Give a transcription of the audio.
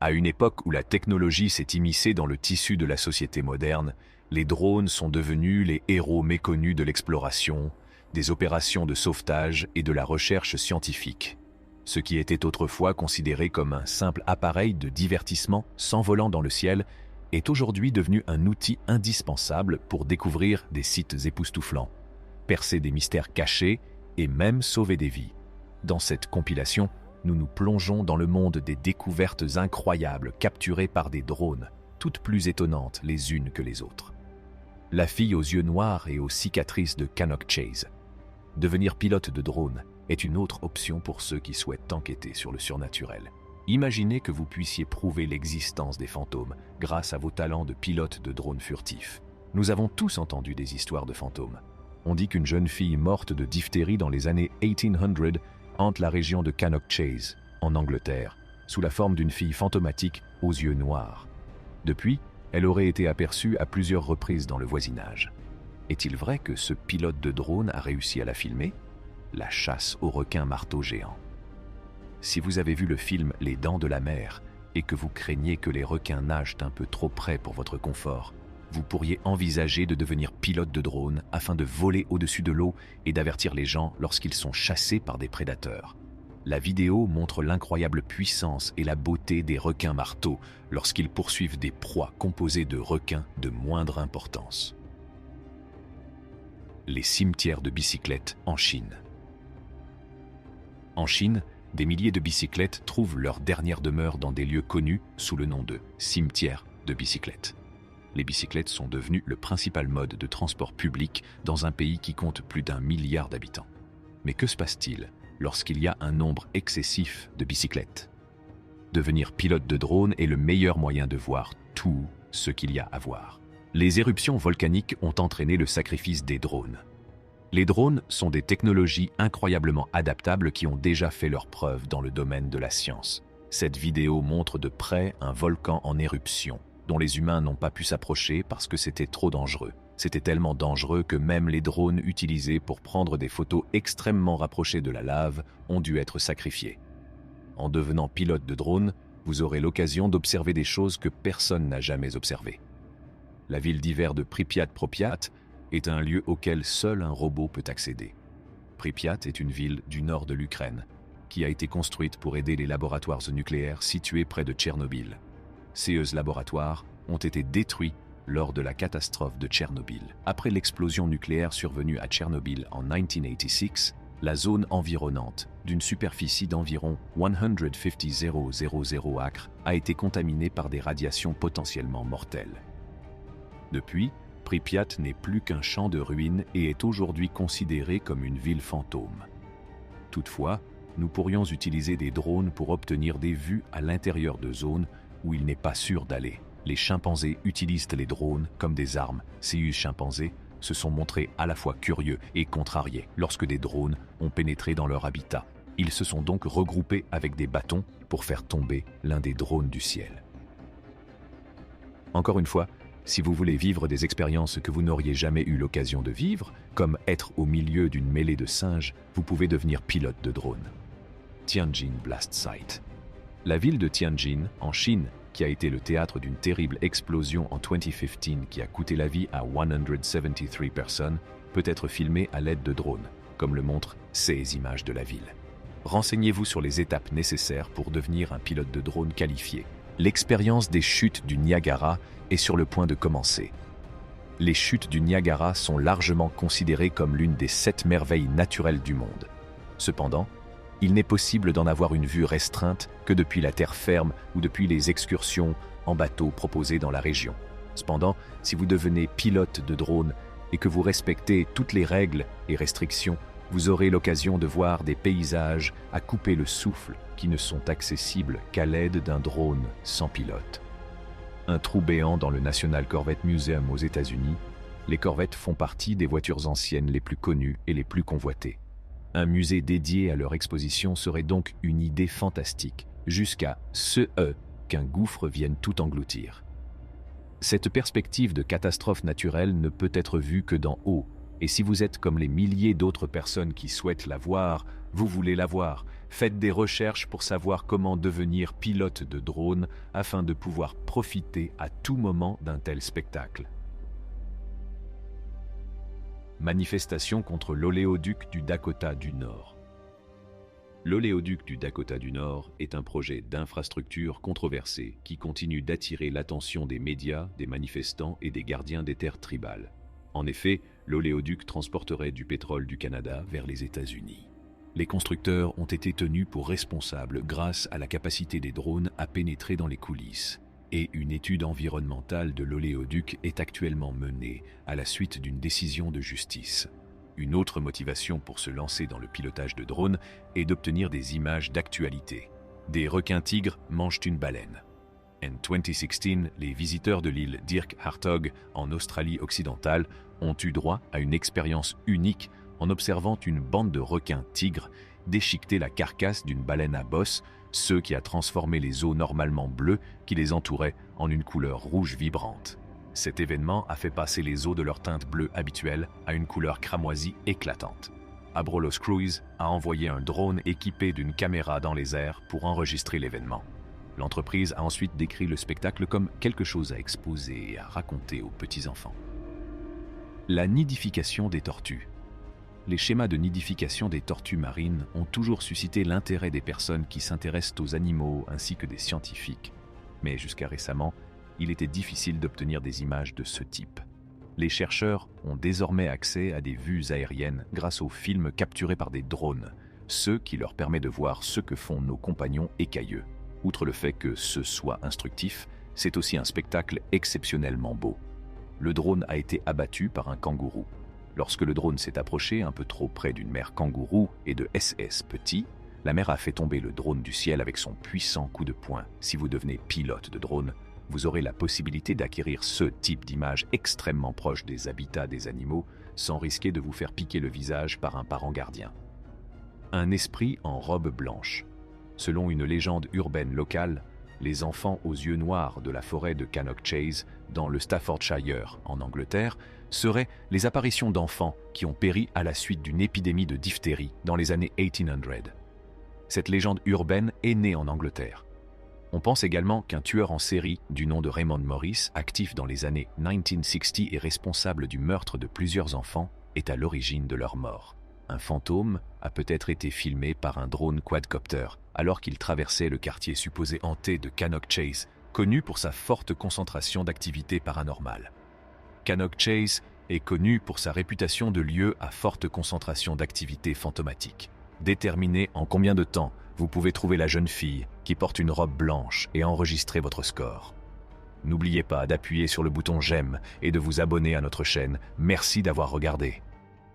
À une époque où la technologie s'est immiscée dans le tissu de la société moderne, les drones sont devenus les héros méconnus de l'exploration, des opérations de sauvetage et de la recherche scientifique. Ce qui était autrefois considéré comme un simple appareil de divertissement s'envolant dans le ciel est aujourd'hui devenu un outil indispensable pour découvrir des sites époustouflants, percer des mystères cachés et même sauver des vies. Dans cette compilation, nous nous plongeons dans le monde des découvertes incroyables capturées par des drones, toutes plus étonnantes les unes que les autres. La fille aux yeux noirs et aux cicatrices de Cannock Chase. Devenir pilote de drone est une autre option pour ceux qui souhaitent enquêter sur le surnaturel. Imaginez que vous puissiez prouver l'existence des fantômes grâce à vos talents de pilote de drone furtif. Nous avons tous entendu des histoires de fantômes. On dit qu'une jeune fille morte de diphtérie dans les années 1800 hante la région de Cannock Chase, en Angleterre, sous la forme d'une fille fantomatique aux yeux noirs. Depuis, elle aurait été aperçue à plusieurs reprises dans le voisinage. Est-il vrai que ce pilote de drone a réussi à la filmer? La chasse aux requins marteaux géants. Si vous avez vu le film Les Dents de la Mer et que vous craignez que les requins nagent un peu trop près pour votre confort, vous pourriez envisager de devenir pilote de drone afin de voler au-dessus de l'eau et d'avertir les gens lorsqu'ils sont chassés par des prédateurs. La vidéo montre l'incroyable puissance et la beauté des requins marteaux lorsqu'ils poursuivent des proies composées de requins de moindre importance. Les cimetières de bicyclettes en Chine. En Chine, des milliers de bicyclettes trouvent leur dernière demeure dans des lieux connus sous le nom de cimetières de bicyclettes. Les bicyclettes sont devenues le principal mode de transport public dans un pays qui compte plus d'1 milliard d'habitants. Mais que se passe-t-il lorsqu'il y a un nombre excessif de bicyclettes? Devenir pilote de drone est le meilleur moyen de voir tout ce qu'il y a à voir. Les éruptions volcaniques ont entraîné le sacrifice des drones. Les drones sont des technologies incroyablement adaptables qui ont déjà fait leurs preuves dans le domaine de la science. Cette vidéo montre de près un volcan en éruption, dont les humains n'ont pas pu s'approcher parce que c'était trop dangereux. C'était tellement dangereux que même les drones utilisés pour prendre des photos extrêmement rapprochées de la lave ont dû être sacrifiés. En devenant pilote de drone, vous aurez l'occasion d'observer des choses que personne n'a jamais observées. La ville d'hiver de Pripyat est un lieu auquel seul un robot peut accéder. Pripyat est une ville du nord de l'Ukraine, qui a été construite pour aider les laboratoires nucléaires situés près de Tchernobyl. Ces laboratoires ont été détruits lors de la catastrophe de Tchernobyl. Après l'explosion nucléaire survenue à Tchernobyl en 1986, la zone environnante, d'une superficie d'environ 150,000 acres, a été contaminée par des radiations potentiellement mortelles. Depuis, Pripyat n'est plus qu'un champ de ruines et est aujourd'hui considéré comme une ville fantôme. Toutefois, nous pourrions utiliser des drones pour obtenir des vues à l'intérieur de zones où il n'est pas sûr d'aller. Les chimpanzés utilisent les drones comme des armes. Ces chimpanzés se sont montrés à la fois curieux et contrariés lorsque des drones ont pénétré dans leur habitat. Ils se sont donc regroupés avec des bâtons pour faire tomber l'un des drones du ciel. Encore une fois, si vous voulez vivre des expériences que vous n'auriez jamais eu l'occasion de vivre, comme être au milieu d'une mêlée de singes, vous pouvez devenir pilote de drone. Tianjin Blast Site. La ville de Tianjin, en Chine, qui a été le théâtre d'une terrible explosion en 2015 qui a coûté la vie à 173 personnes, peut être filmée à l'aide de drones, comme le montrent ces images de la ville. Renseignez-vous sur les étapes nécessaires pour devenir un pilote de drone qualifié. L'expérience des chutes du Niagara est sur le point de commencer. Les chutes du Niagara sont largement considérées comme l'une des 7 merveilles naturelles du monde. Cependant, il n'est possible d'en avoir une vue restreinte que depuis la terre ferme ou depuis les excursions en bateau proposées dans la région. Cependant, si vous devenez pilote de drone et que vous respectez toutes les règles et restrictions, vous aurez l'occasion de voir des paysages à couper le souffle qui ne sont accessibles qu'à l'aide d'un drone sans pilote. Un trou béant dans le National Corvette Museum aux États-Unis, les corvettes font partie des voitures anciennes les plus connues et les plus convoitées. Un musée dédié à leur exposition serait donc une idée fantastique, jusqu'à qu'un gouffre vienne tout engloutir. Cette perspective de catastrophe naturelle ne peut être vue que d'en haut, et si vous êtes comme les milliers d'autres personnes qui souhaitent la voir, vous voulez la voir, Faites des recherches pour savoir comment devenir pilote de drone afin de pouvoir profiter à tout moment d'un tel spectacle. Manifestation contre l'oléoduc du Dakota du Nord. L'oléoduc du Dakota du Nord est un projet d'infrastructure controversé qui continue d'attirer l'attention des médias, des manifestants et des gardiens des terres tribales. En effet, l'oléoduc transporterait du pétrole du Canada vers les États-Unis. Les constructeurs ont été tenus pour responsables grâce à la capacité des drones à pénétrer dans les coulisses. Et une étude environnementale de l'oléoduc est actuellement menée à la suite d'une décision de justice. Une autre motivation pour se lancer dans le pilotage de drones est d'obtenir des images d'actualité. Des requins-tigres mangent une baleine. En 2016, les visiteurs de l'île Dirk Hartog en Australie occidentale ont eu droit à une expérience unique en observant une bande de requins-tigres déchiqueter la carcasse d'une baleine à bosse, ce qui a transformé les eaux normalement bleues qui les entouraient en une couleur rouge vibrante. Cet événement a fait passer les eaux de leur teinte bleue habituelle à une couleur cramoisie éclatante. Abrolhos Cruise a envoyé un drone équipé d'une caméra dans les airs pour enregistrer l'événement. L'entreprise a ensuite décrit le spectacle comme quelque chose à exposer et à raconter aux petits-enfants. La nidification des tortues. Les schémas de nidification des tortues marines ont toujours suscité l'intérêt des personnes qui s'intéressent aux animaux ainsi que des scientifiques. Mais jusqu'à récemment, il était difficile d'obtenir des images de ce type. Les chercheurs ont désormais accès à des vues aériennes grâce aux films capturés par des drones, ce qui leur permet de voir ce que font nos compagnons écailleux. Outre le fait que ce soit instructif, c'est aussi un spectacle exceptionnellement beau. Le drone a été abattu par un kangourou. Lorsque le drone s'est approché un peu trop près d'une mère kangourou et de SS Petit, la mère a fait tomber le drone du ciel avec son puissant coup de poing. Si vous devenez pilote de drone, vous aurez la possibilité d'acquérir ce type d'image extrêmement proche des habitats des animaux sans risquer de vous faire piquer le visage par un parent gardien. Un esprit en robe blanche. Selon une légende urbaine locale, les enfants aux yeux noirs de la forêt de Cannock Chase, dans le Staffordshire, en Angleterre, seraient les apparitions d'enfants qui ont péri à la suite d'une épidémie de diphtérie dans les années 1800. Cette légende urbaine est née en Angleterre. On pense également qu'un tueur en série du nom de Raymond Morris, actif dans les années 1960 et responsable du meurtre de plusieurs enfants, est à l'origine de leur mort. Un fantôme a peut-être été filmé par un drone quadcopter alors qu'il traversait le quartier supposé hanté de Cannock Chase, connu pour sa forte concentration d'activités paranormales. Cannock Chase est connu pour sa réputation de lieu à forte concentration d'activités fantomatiques. Déterminez en combien de temps vous pouvez trouver la jeune fille qui porte une robe blanche et enregistrer votre score. N'oubliez pas d'appuyer sur le bouton j'aime et de vous abonner à notre chaîne. Merci d'avoir regardé.